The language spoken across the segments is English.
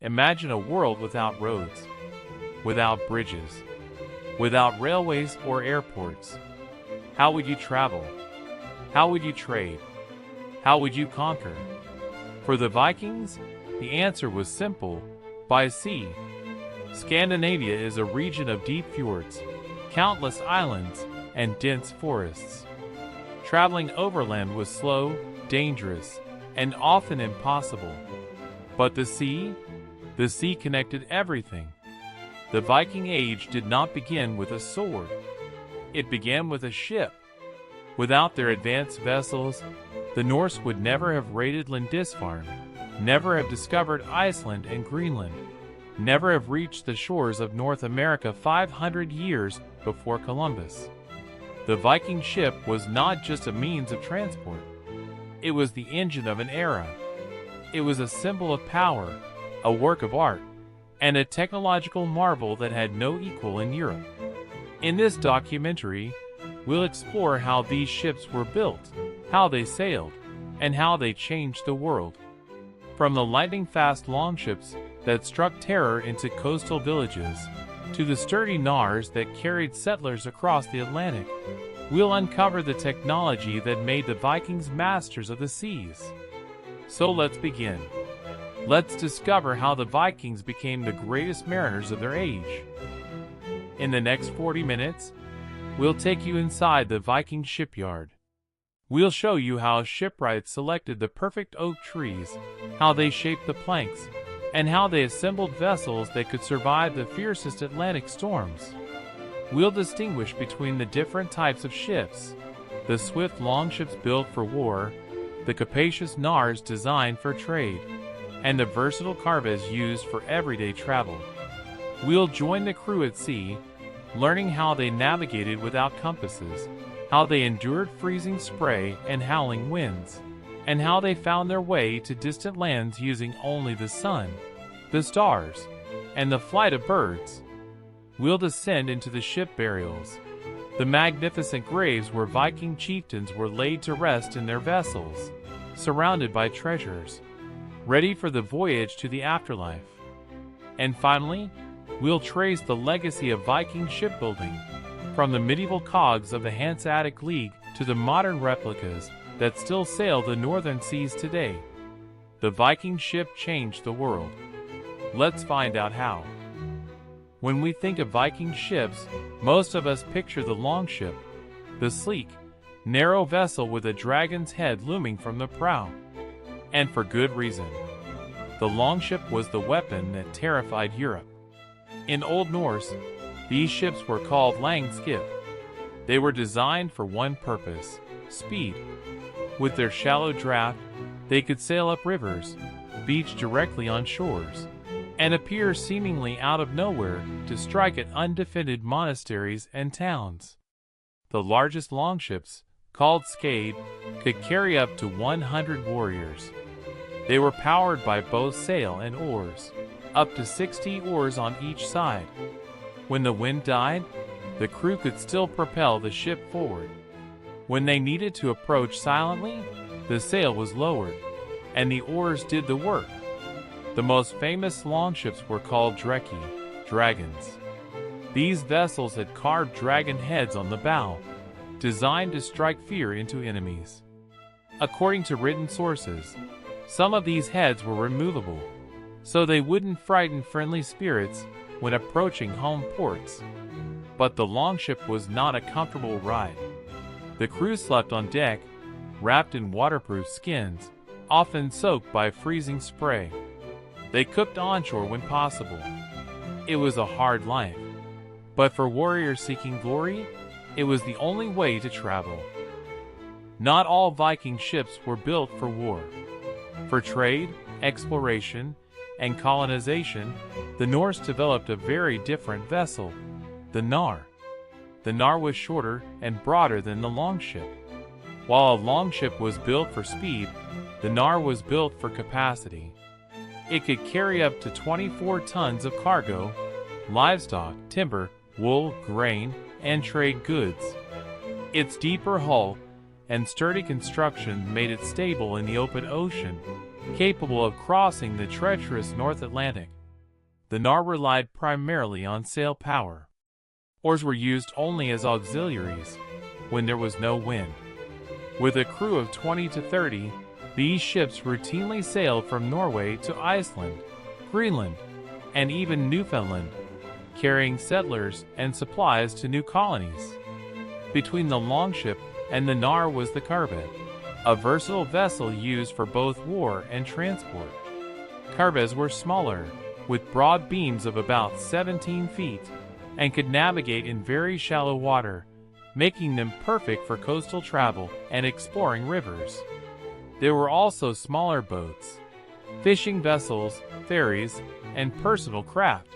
Imagine a world without roads, without bridges, without railways or airports. How would you travel? How would you trade? How would you conquer? For the Vikings, the answer was simple: by sea. Scandinavia is a region of deep fjords, countless islands, and dense forests. Traveling overland was slow, dangerous, and often impossible. But the sea connected everything. The Viking Age did not begin with a sword. It began with a ship. Without their advanced vessels, the Norse would never have raided Lindisfarne, never have discovered Iceland and Greenland, never have reached the shores of North America 500 years before Columbus. The Viking ship was not just a means of transport. It was the engine of an era. It was a symbol of power, a work of art, and a technological marvel that had no equal in Europe. In this documentary, we'll explore how these ships were built, how they sailed, and how they changed the world. From the lightning-fast longships that struck terror into coastal villages, to the sturdy Knarrs that carried settlers across the Atlantic, we'll uncover the technology that made the Vikings masters of the seas. So let's begin. Let's discover how the Vikings became the greatest mariners of their age. In the next 40 minutes, we'll take you inside the Viking shipyard. We'll show you how shipwrights selected the perfect oak trees, how they shaped the planks, and how they assembled vessels that could survive the fiercest Atlantic storms. We'll distinguish between the different types of ships: the swift longships built for war, the capacious Knarrs designed for trade, and the versatile corvettes used for everyday travel. We'll join the crew at sea, learning how they navigated without compasses, how they endured freezing spray and howling winds, and how they found their way to distant lands using only the sun, the stars, and the flight of birds. We'll descend into the ship burials, the magnificent graves where Viking chieftains were laid to rest in their vessels, surrounded by treasures, ready for the voyage to the afterlife. And finally, we'll trace the legacy of Viking shipbuilding, from the medieval cogs of the Hanseatic League to the modern replicas that still sail the northern seas today. The Viking ship changed the world. Let's find out how. When we think of Viking ships, most of us picture the longship, the sleek, narrow vessel with a dragon's head looming from the prow. And for good reason. The longship was the weapon that terrified Europe. In Old Norse, these ships were called langskip. They were designed for one purpose: speed. With their shallow draft, they could sail up rivers, beach directly on shores, and appear seemingly out of nowhere to strike at undefended monasteries and towns. The largest longships, called skade, could carry up to 100 warriors. They were powered by both sail and oars, up to 60 oars on each side. When the wind died, the crew could still propel the ship forward. When they needed to approach silently, the sail was lowered, and the oars did the work. The most famous longships were called dreki, dragons. These vessels had carved dragon heads on the bow, designed to strike fear into enemies. According to written sources, some of these heads were removable, so they wouldn't frighten friendly spirits when approaching home ports. But the longship was not a comfortable ride. The crew slept on deck, wrapped in waterproof skins, often soaked by freezing spray. They cooked onshore when possible. It was a hard life. But for warriors seeking glory, it was the only way to travel. Not all Viking ships were built for war. For trade, exploration, and colonization, the Norse developed a very different vessel, the Knarr. The Knarr was shorter and broader than the longship. While a longship was built for speed, the Knarr was built for capacity. It could carry up to 24 tons of cargo, livestock, timber, wool, grain, and trade goods. Its deeper hull and sturdy construction made it stable in the open ocean, capable of crossing the treacherous North Atlantic. The Knarr relied primarily on sail power. Oars were used only as auxiliaries when there was no wind. With a crew of 20 to 30, these ships routinely sailed from Norway to Iceland, Greenland, and even Newfoundland, carrying settlers and supplies to new colonies. Between the Longship and the Knarr was the Carbet, a versatile vessel used for both war and transport. Carbets were smaller, with broad beams of about 17 feet, and could navigate in very shallow water, making them perfect for coastal travel and exploring rivers. There were also smaller boats, fishing vessels, ferries, and personal craft.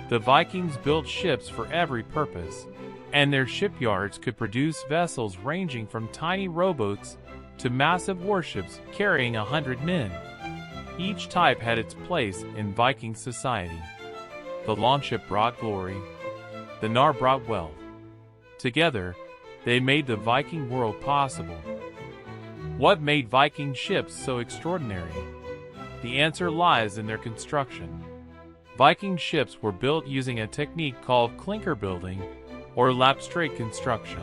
The Vikings built ships for every purpose, and their shipyards could produce vessels ranging from tiny rowboats to massive warships carrying 100 men. Each type had its place in Viking society. The Longship brought glory. The Knarr brought wealth. Together, they made the Viking world possible. What made Viking ships so extraordinary? The answer lies in their construction. Viking ships were built using a technique called clinker-building, or lapstrake construction.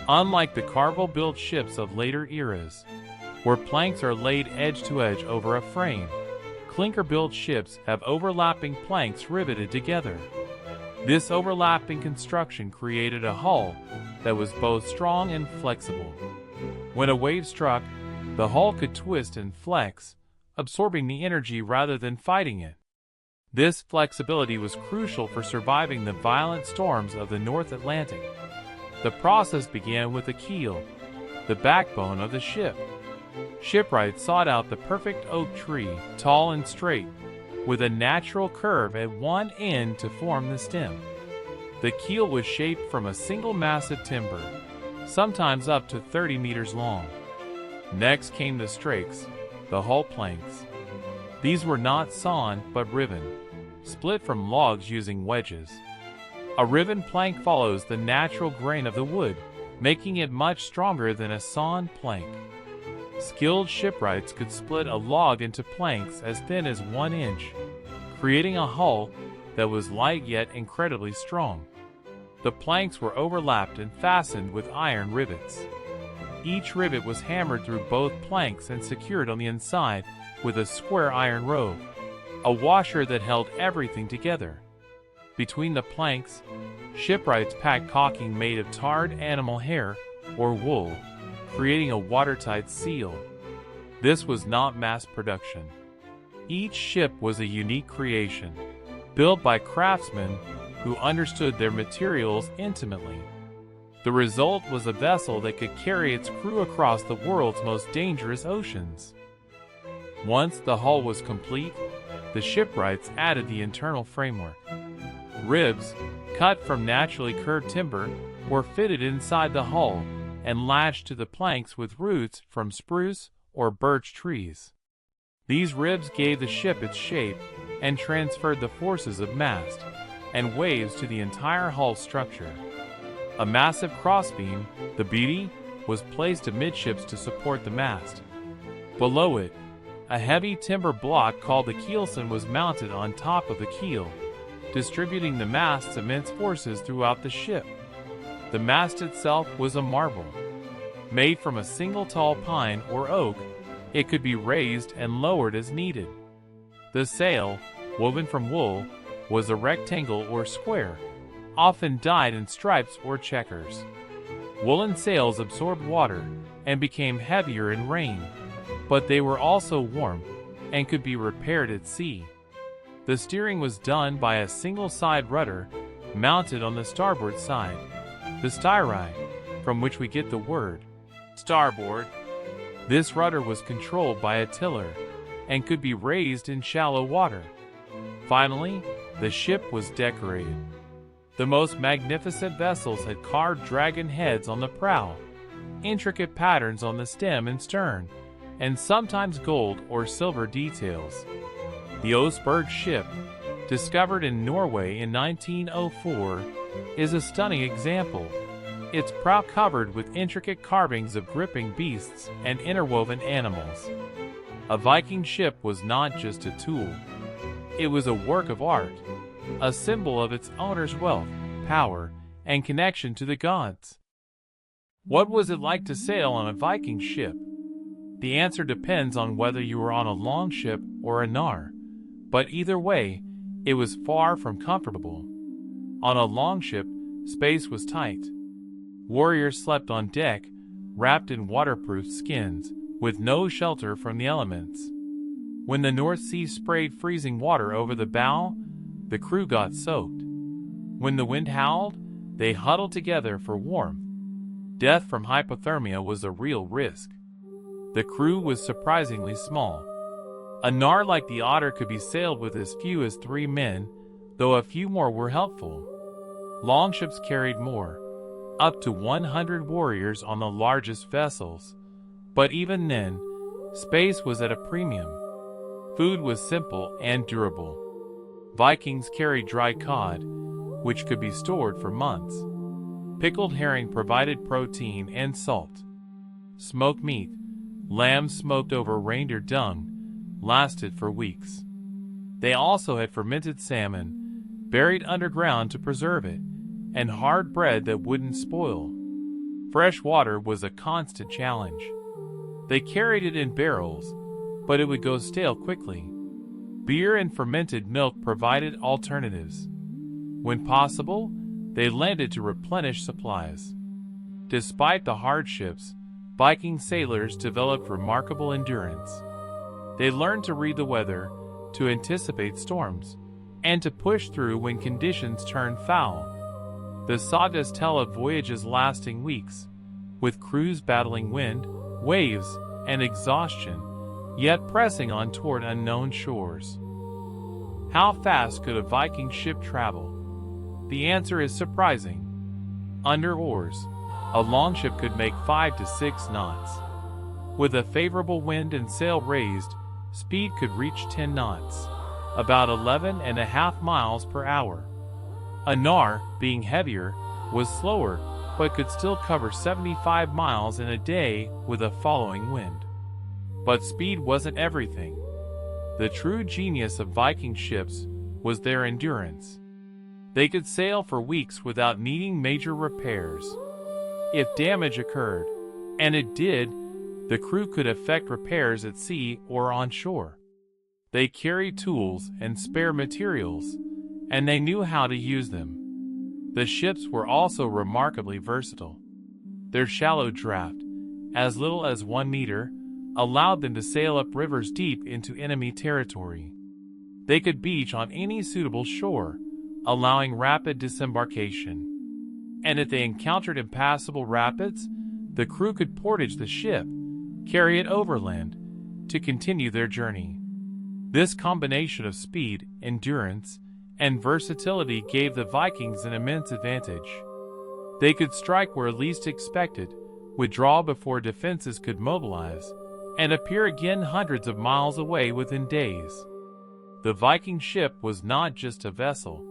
Unlike the carvel-built ships of later eras, where planks are laid edge to edge over a frame, clinker-built ships have overlapping planks riveted together. This overlapping construction created a hull that was both strong and flexible. When a wave struck, the hull could twist and flex, absorbing the energy rather than fighting it. This flexibility was crucial for surviving the violent storms of the North Atlantic. The process began with the keel, the backbone of the ship. Shipwrights sought out the perfect oak tree, tall and straight, with a natural curve at one end to form the stem. The keel was shaped from a single mass of timber, sometimes up to 30 meters long. Next came the strakes, the hull planks. These were not sawn but riven, split from logs using wedges. A riven plank follows the natural grain of the wood, making it much stronger than a sawn plank. Skilled shipwrights could split a log into planks as thin as 1 inch, creating a hull that was light yet incredibly strong. The planks were overlapped and fastened with iron rivets. Each rivet was hammered through both planks and secured on the inside with a square iron rope, a washer that held everything together. Between the planks, shipwrights packed caulking made of tarred animal hair or wool, creating a watertight seal. This was not mass production. Each ship was a unique creation, built by craftsmen who understood their materials intimately. The result was a vessel that could carry its crew across the world's most dangerous oceans. Once the hull was complete, the shipwrights added the internal framework. Ribs, cut from naturally curved timber, were fitted inside the hull and latched to the planks with roots from spruce or birch trees. These ribs gave the ship its shape and transferred the forces of mast and waves to the entire hull structure. A massive crossbeam, the beatty, was placed amidships to support the mast. Below it, a heavy timber block called the keelson was mounted on top of the keel, distributing the mast's immense forces throughout the ship. The mast itself was a marble. Made from a single tall pine or oak, it could be raised and lowered as needed. The sail, woven from wool, was a rectangle or square, often dyed in stripes or checkers. Woolen sails absorbed water and became heavier in rain, but they were also warm and could be repaired at sea. The steering was done by a single side rudder mounted on the starboard side, the styri, from which we get the word starboard. This rudder was controlled by a tiller and could be raised in shallow water. Finally, the ship was decorated. The most magnificent vessels had carved dragon heads on the prow, intricate patterns on the stem and stern, and sometimes gold or silver details. The Oseberg ship, discovered in Norway in 1904, is a stunning example. Its prow covered with intricate carvings of gripping beasts and interwoven animals. A Viking ship was not just a tool. It was a work of art, a symbol of its owner's wealth, power, and connection to the gods. What was it like to sail on a Viking ship? The answer depends on whether you were on a longship or a Knarr, but either way, it was far from comfortable. On a longship, space was tight. Warriors slept on deck, wrapped in waterproof skins, with no shelter from the elements. When the North Sea sprayed freezing water over the bow, the crew got soaked. When the wind howled, they huddled together for warmth. Death from hypothermia was a real risk. The crew was surprisingly small. A Knarr like the Otter could be sailed with as few as 3 men, though a few more were helpful. Longships carried more, up to 100 warriors on the largest vessels, but even then, space was at a premium. Food was simple and durable. Vikings carried dry cod, which could be stored for months. Pickled herring provided protein and salt. Smoked meat, lamb smoked over reindeer dung, lasted for weeks. They also had fermented salmon, buried underground to preserve it, and hard bread that wouldn't spoil. Fresh water was a constant challenge. They carried it in barrels, but it would go stale quickly. Beer and fermented milk provided alternatives. When possible, they landed to replenish supplies. Despite the hardships, Viking sailors developed remarkable endurance. They learned to read the weather, to anticipate storms, and to push through when conditions turned foul. The sagas tell of voyages lasting weeks, with crews battling wind, waves, and exhaustion, yet pressing on toward unknown shores. How fast could a Viking ship travel? The answer is surprising. Under oars, a longship could make 5 to 6 knots. With a favorable wind and sail raised, speed could reach 10 knots, about 11.5 miles per hour. A Knarr, being heavier, was slower, but could still cover 75 miles in a day with a following wind. But speed wasn't everything. The true genius of Viking ships was their endurance. They could sail for weeks without needing major repairs. If damage occurred, and it did, the crew could effect repairs at sea or on shore. They carried tools and spare materials, and they knew how to use them. The ships were also remarkably versatile. Their shallow draft, as little as 1 meter, allowed them to sail up rivers deep into enemy territory. They could beach on any suitable shore, allowing rapid disembarkation. And if they encountered impassable rapids, the crew could portage the ship, carry it overland, to continue their journey. This combination of speed, endurance, and versatility gave the Vikings an immense advantage. They could strike where least expected, withdraw before defenses could mobilize, and appear again hundreds of miles away within days. The Viking ship was not just a vessel.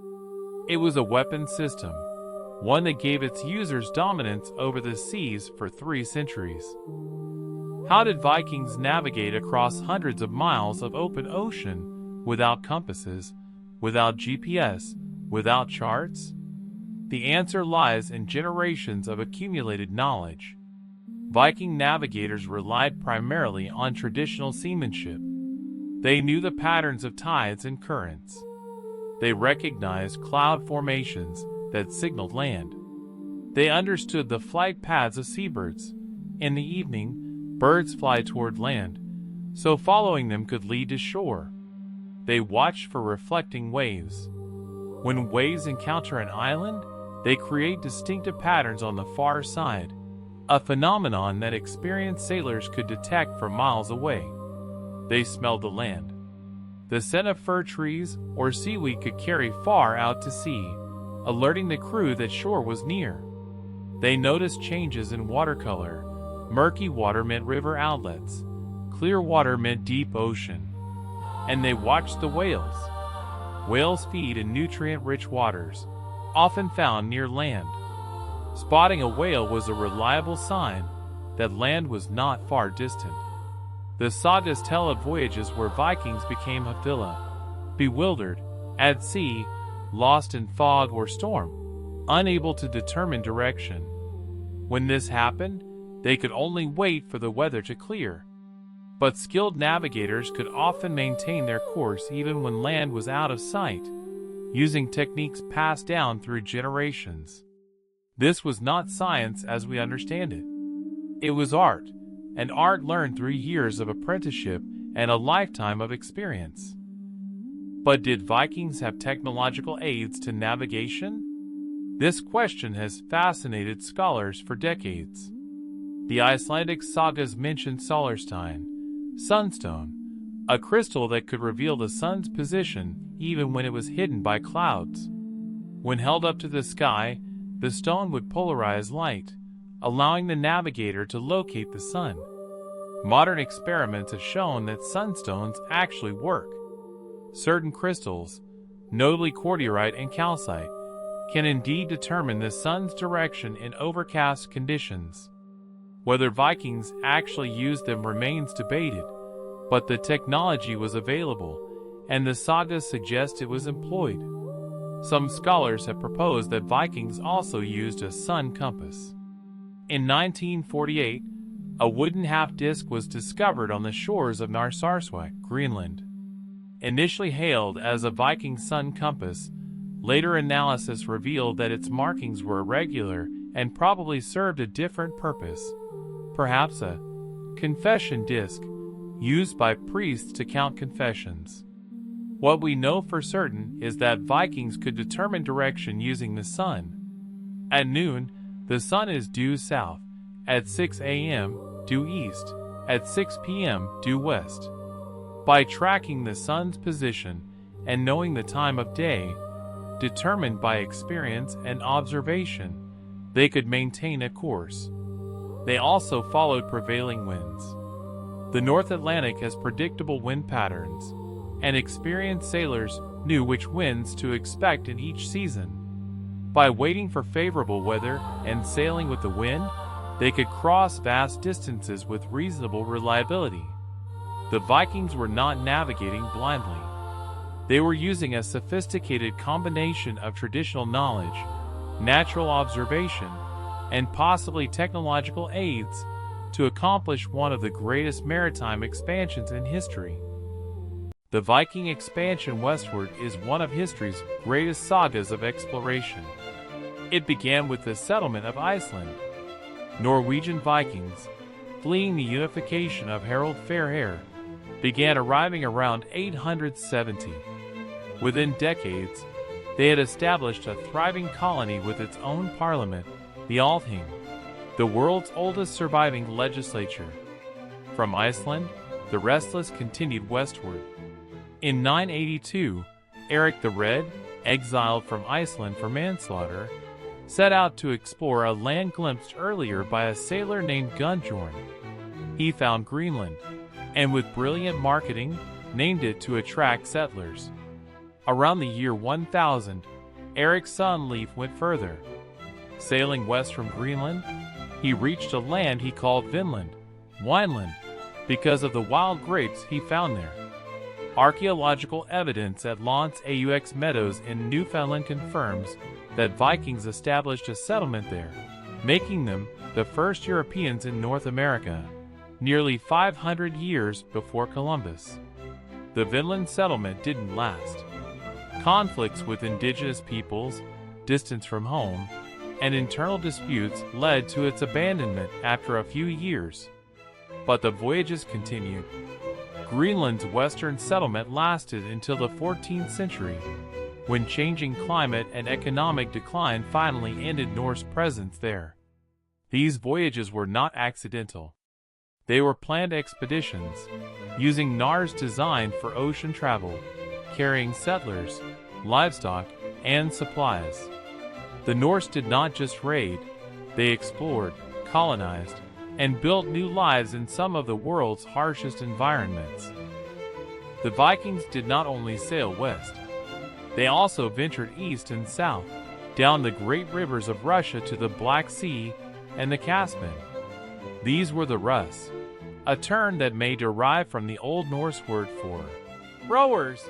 It was a weapon system, one that gave its users dominance over the seas for 3 centuries. How did Vikings navigate across hundreds of miles of open ocean without compasses, without GPS, without charts? The answer lies in generations of accumulated knowledge. Viking navigators relied primarily on traditional seamanship. They knew the patterns of tides and currents. They recognized cloud formations that signaled land. They understood the flight paths of seabirds. In the evening, birds fly toward land, so following them could lead to shore. They watched for reflecting waves. When waves encounter an island, they create distinctive patterns on the far side, a phenomenon that experienced sailors could detect from miles away. They smelled the land. The scent of fir trees or seaweed could carry far out to sea, alerting the crew that shore was near. They noticed changes in water color. Murky water meant river outlets. Clear water meant deep ocean. And they watched the whales. Whales feed in nutrient-rich waters, often found near land. Spotting a whale was a reliable sign that land was not far distant. The sagas tell of voyages where Vikings became Hafdilla, bewildered, at sea, lost in fog or storm, unable to determine direction. When this happened, they could only wait for the weather to clear. But skilled navigators could often maintain their course even when land was out of sight, using techniques passed down through generations. This was not science as we understand it. It was art, and art learned through years of apprenticeship and a lifetime of experience. But did Vikings have technological aids to navigation? This question has fascinated scholars for decades. The Icelandic sagas mention Solarstein, sunstone, a crystal that could reveal the sun's position even when it was hidden by clouds. When held up to the sky, the stone would polarize light, allowing the navigator to locate the sun. Modern experiments have shown that sunstones actually work. Certain crystals, notably cordierite and calcite, can indeed determine the sun's direction in overcast conditions. Whether Vikings actually used them remains debated, but the technology was available, and the sagas suggest it was employed. Some scholars have proposed that Vikings also used a sun compass. In 1948, a wooden half-disc was discovered on the shores of Knarrs, Greenland. Initially hailed as a Viking sun compass, later analysis revealed that its markings were irregular and probably served a different purpose, perhaps a confession disc used by priests to count confessions. What we know for certain is that Vikings could determine direction using the sun. At noon, the sun is due south. At 6 a.m., due east. At 6 p.m., due west. By tracking the sun's position and knowing the time of day, determined by experience and observation, they could maintain a course. They also followed prevailing winds. The North Atlantic has predictable wind patterns, and experienced sailors knew which winds to expect in each season. By waiting for favorable weather and sailing with the wind, they could cross vast distances with reasonable reliability. The Vikings were not navigating blindly. They were using a sophisticated combination of traditional knowledge, natural observation, and possibly technological aids to accomplish one of the greatest maritime expansions in history. The Viking expansion westward is one of history's greatest sagas of exploration. It began with the settlement of Iceland. Norwegian Vikings, fleeing the unification of Harald Fairhair, began arriving around 870. Within decades, they had established a thriving colony with its own parliament, the Althing, the world's oldest surviving legislature. From Iceland, the restless continued westward. In 982, Eric the Red, exiled from Iceland for manslaughter, set out to explore a land glimpsed earlier by a sailor named Gunnbjorn. He found Greenland, and with brilliant marketing, named it to attract settlers. Around the year 1000, Eric's son Leif went further. Sailing west from Greenland, he reached a land he called Vinland, Wineland, because of the wild grapes he found there. Archaeological evidence at Lance Aux Meadows in Newfoundland confirms that Vikings established a settlement there, making them the first Europeans in North America, nearly 500 years before Columbus. The Vinland settlement didn't last. Conflicts with indigenous peoples, distance from home, and internal disputes led to its abandonment after a few years. But the voyages continued. Greenland's western settlement lasted until the 14th century, when changing climate and economic decline finally ended Norse presence there. These voyages were not accidental. They were planned expeditions, using Knarrs designed for ocean travel, carrying settlers, livestock, and supplies. The Norse did not just raid, they explored, colonized, and built new lives in some of the world's harshest environments. The Vikings did not only sail west, they also ventured east and south, down the great rivers of Russia to the Black Sea and the Caspian. These were the Rus, a term that may derive from the Old Norse word for rowers.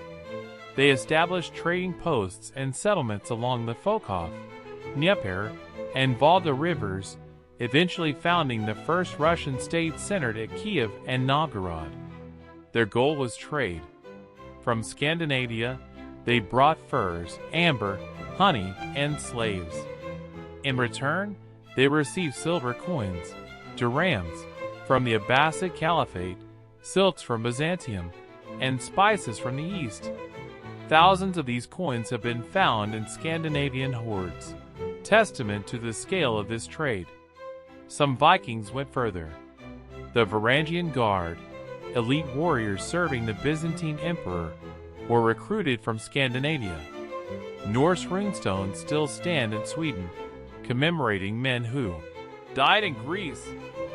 They established trading posts and settlements along the Fokhof, Dnieper, and Volga rivers, eventually founding the first Russian state centered at Kiev and Novgorod. Their goal was trade. From Scandinavia, they brought furs, amber, honey, and slaves. In return, they received silver coins, dirhams, from the Abbasid Caliphate, silks from Byzantium, and spices from the east. Thousands of these coins have been found in Scandinavian hoards, testament to the scale of this trade. Some Vikings went further. The Varangian Guard, elite warriors serving the Byzantine Emperor, were recruited from Scandinavia. Norse runestones still stand in Sweden, commemorating men who died in Greece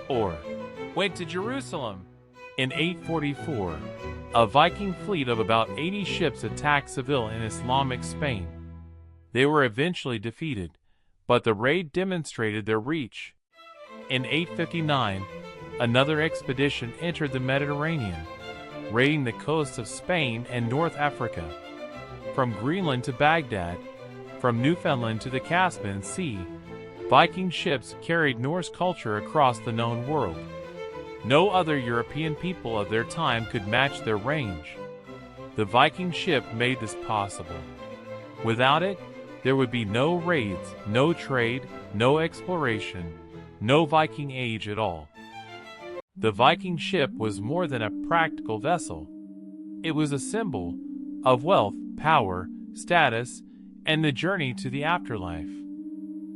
or went to Jerusalem. In 844, a Viking fleet of about 80 ships attacked Seville in Islamic Spain. They were eventually defeated, but the raid demonstrated their reach. In 859, another expedition entered the Mediterranean, raiding the coasts of Spain and North Africa. From Greenland to Baghdad, from Newfoundland to the Caspian Sea, Viking ships carried Norse culture across the known world. No other European people of their time could match their range. The Viking ship made this possible. Without it, there would be no raids, no trade, no exploration, no Viking Age at all. The Viking ship was more than a practical vessel. It was a symbol of wealth, power, status, and the journey to the afterlife.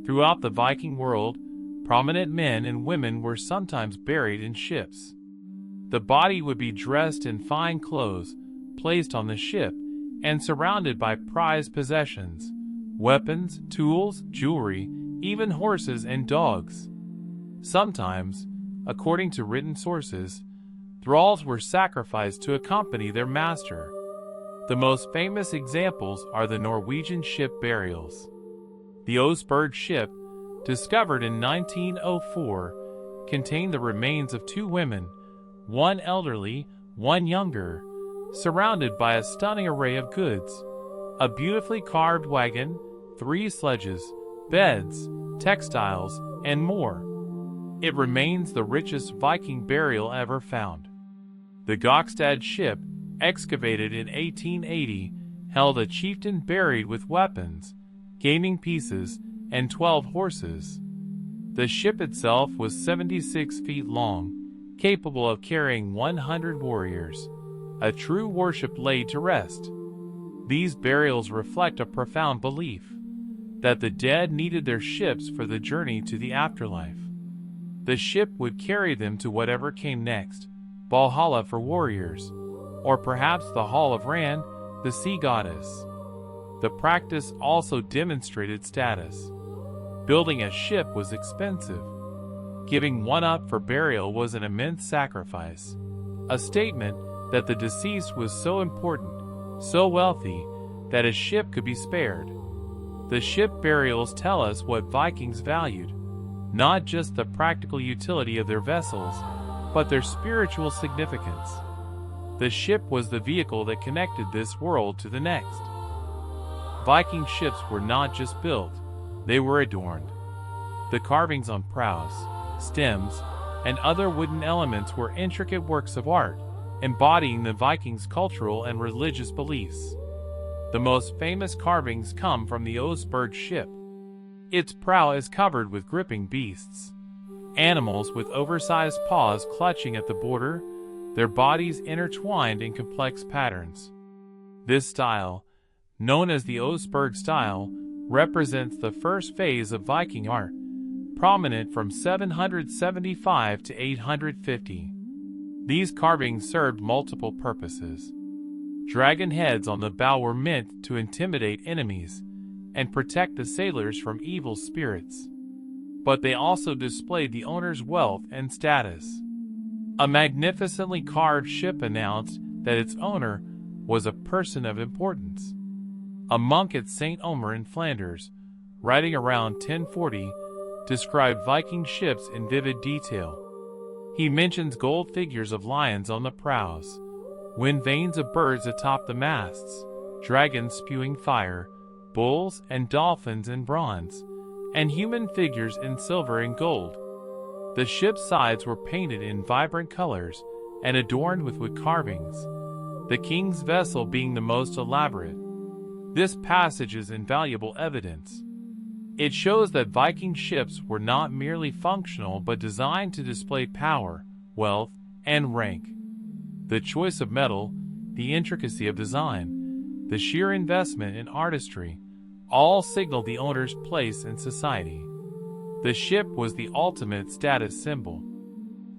Throughout the Viking world, prominent men and women were sometimes buried in ships. The body would be dressed in fine clothes, placed on the ship, and surrounded by prized possessions, weapons, tools, jewelry, even horses and dogs. Sometimes, according to written sources, thralls were sacrificed to accompany their master. The most famous examples are the Norwegian ship burials. The Oseberg ship, discovered in 1904, contained the remains of two women, one elderly, one younger, surrounded by a stunning array of goods: a beautifully carved wagon, 3 sledges, beds, textiles, and more. It remains the richest Viking burial ever found. The Gokstad ship, excavated in 1880, held a chieftain buried with weapons, gaming pieces, and 12 horses. The ship itself was 76 feet long, capable of carrying 100 warriors, a true worship laid to rest. These burials reflect a profound belief that the dead needed their ships for the journey to the afterlife. The ship would carry them to whatever came next, Valhalla for warriors, or perhaps the Hall of Ran, the sea goddess. The practice also demonstrated status. Building a ship was expensive. Giving one up for burial was an immense sacrifice, a statement that the deceased was so important, so wealthy, that a ship could be spared. The ship burials tell us what Vikings valued, not just the practical utility of their vessels, but their spiritual significance. The ship was the vehicle that connected this world to the next. Viking ships were not just built, they were adorned. The carvings on prows, stems, and other wooden elements were intricate works of art, embodying the Vikings' cultural and religious beliefs. The most famous carvings come from the Oseberg ship. Its prow is covered with gripping beasts, animals with oversized paws clutching at the border, their bodies intertwined in complex patterns. This style, known as the Oseberg style, represents the first phase of Viking art, prominent from 775 to 850. These carvings served multiple purposes. Dragon heads on the bow were meant to intimidate enemies and protect the sailors from evil spirits. But they also displayed the owner's wealth and status. A magnificently carved ship announced that its owner was a person of importance. A monk at St. Omer in Flanders, writing around 1040, described Viking ships in vivid detail. He mentions gold figures of lions on the prows, wind vanes of birds atop the masts, dragons spewing fire, bulls and dolphins in bronze, and human figures in silver and gold. The ship's sides were painted in vibrant colors and adorned with wood carvings, the king's vessel being the most elaborate. This passage is invaluable evidence. It shows that Viking ships were not merely functional but designed to display power, wealth, and rank. The choice of metal, the intricacy of design, the sheer investment in artistry, all signaled the owner's place in society. The ship was the ultimate status symbol.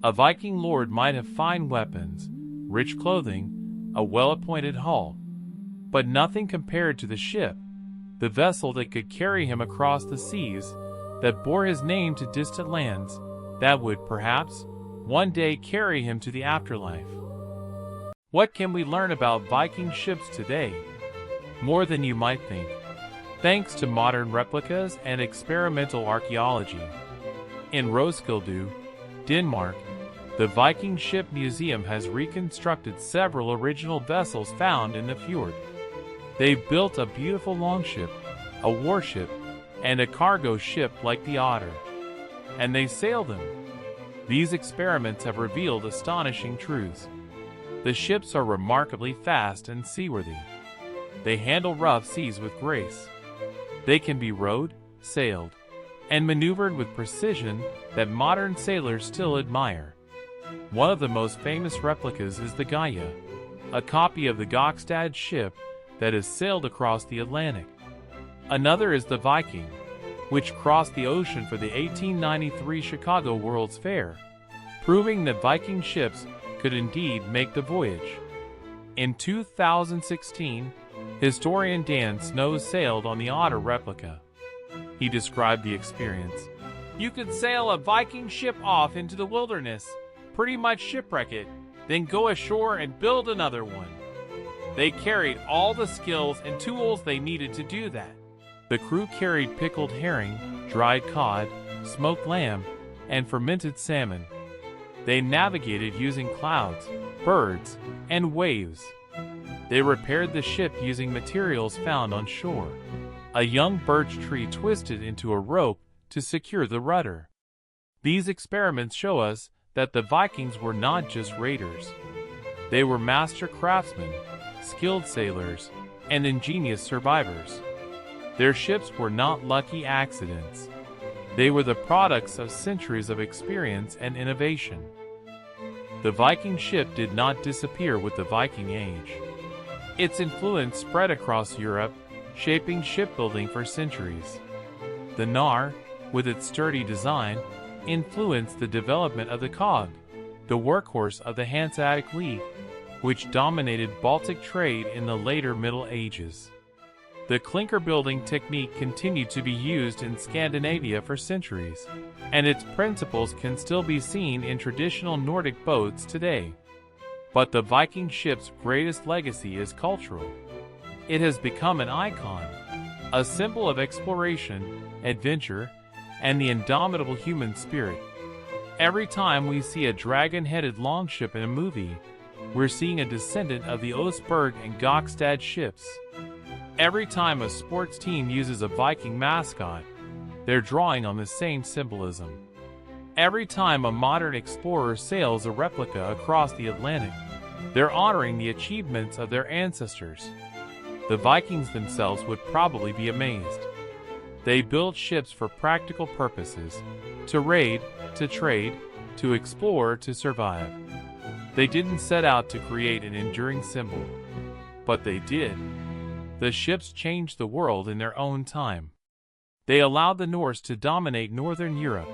A Viking lord might have fine weapons, rich clothing, a well-appointed hull, but nothing compared to the ship, the vessel that could carry him across the seas, that bore his name to distant lands, that would, perhaps, one day carry him to the afterlife. What can we learn about Viking ships today? More than you might think, thanks to modern replicas and experimental archaeology. In Roskilde, Denmark, the Viking Ship Museum has reconstructed several original vessels found in the fjord. They built a beautiful longship, a warship, and a cargo ship like the Otter. And they sailed them. These experiments have revealed astonishing truths. The ships are remarkably fast and seaworthy. They handle rough seas with grace. They can be rowed, sailed, and maneuvered with precision that modern sailors still admire. One of the most famous replicas is the Gaia, a copy of the Gokstad ship that has sailed across the Atlantic. Another is the Viking, which crossed the ocean for the 1893 Chicago World's Fair, proving that Viking ships could indeed make the voyage. In 2016, historian Dan Snow sailed on the Otter replica. He described the experience. "You could sail a Viking ship off into the wilderness, pretty much shipwreck it, then go ashore and build another one. They carried all the skills and tools they needed to do that." The crew carried pickled herring, dried cod, smoked lamb, and fermented salmon. They navigated using clouds, birds, and waves. They repaired the ship using materials found on shore. A young birch tree twisted into a rope to secure the rudder. These experiments show us that the Vikings were not just raiders. They were master craftsmen, skilled sailors, and ingenious survivors. Their ships were not lucky accidents. They were the products of centuries of experience and innovation. The Viking ship did not disappear with the Viking Age. Its influence spread across Europe, shaping shipbuilding for centuries. The Knarr, with its sturdy design, influenced the development of the cog, the workhorse of the Hanseatic League, which dominated Baltic trade in the later Middle Ages. The clinker building technique continued to be used in Scandinavia for centuries, and its principles can still be seen in traditional Nordic boats today. But the Viking ship's greatest legacy is cultural. It has become an icon, a symbol of exploration, adventure, and the indomitable human spirit. Every time we see a dragon-headed longship in a movie, we're seeing a descendant of the Oseberg and Gokstad ships. Every time a sports team uses a Viking mascot, they're drawing on the same symbolism. Every time a modern explorer sails a replica across the Atlantic, they're honoring the achievements of their ancestors. The Vikings themselves would probably be amazed. They built ships for practical purposes, to raid, to trade, to explore, to survive. They didn't set out to create an enduring symbol, but they did. The ships changed the world in their own time. They allowed the Norse to dominate northern Europe,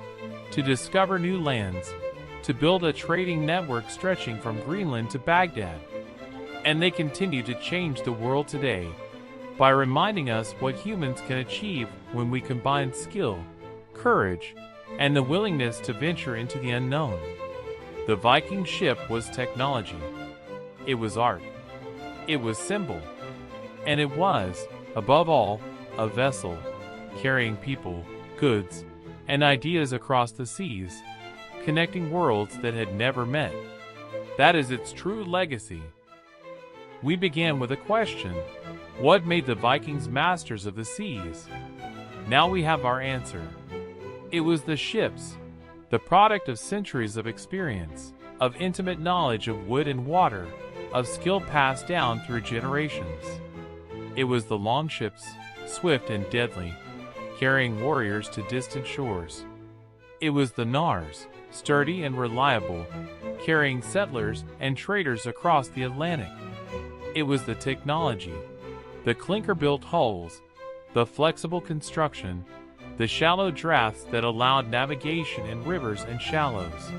to discover new lands, to build a trading network stretching from Greenland to Baghdad. And they continue to change the world today by reminding us what humans can achieve when we combine skill, courage, and the willingness to venture into the unknown. The Viking ship was technology. It was art. It was symbol. And it was, above all, a vessel, carrying people, goods, and ideas across the seas, connecting worlds that had never met. That is its true legacy. We began with a question: what made the Vikings masters of the seas? Now we have our answer. It was the ships, the product of centuries of experience, of intimate knowledge of wood and water, of skill passed down through generations. It was the Longships, swift and deadly, carrying warriors to distant shores. It was the Knarrs, sturdy and reliable, carrying settlers and traders across the Atlantic. It was the technology, the clinker-built hulls, the flexible construction, the shallow drafts that allowed navigation in rivers and shallows.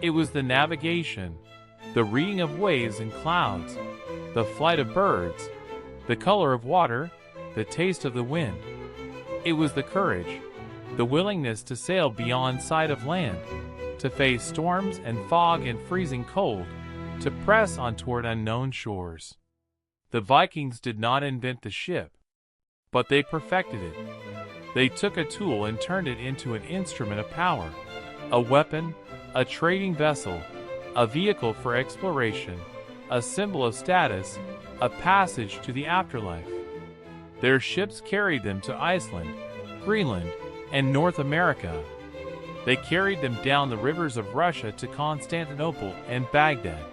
It was the navigation, the reading of waves and clouds, the flight of birds, the color of water, the taste of the wind. It was the courage, the willingness to sail beyond sight of land, to face storms and fog and freezing cold, to press on toward unknown shores. The Vikings did not invent the ship, but they perfected it. They took a tool and turned it into an instrument of power, a weapon, a trading vessel, a vehicle for exploration, a symbol of status, a passage to the afterlife. Their ships carried them to Iceland, Greenland, and North America. They carried them down the rivers of Russia to Constantinople and Baghdad.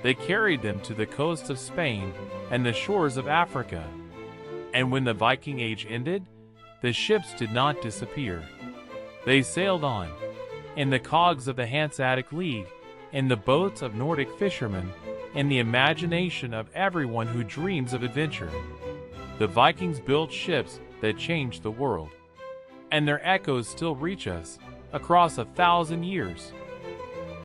They carried them to the coasts of Spain and the shores of Africa. And when the Viking Age ended, the ships did not disappear. They sailed on, in the cogs of the Hanseatic League, in the boats of Nordic fishermen, in the imagination of everyone who dreams of adventure. The Vikings built ships that changed the world, and their echoes still reach us across 1,000 years.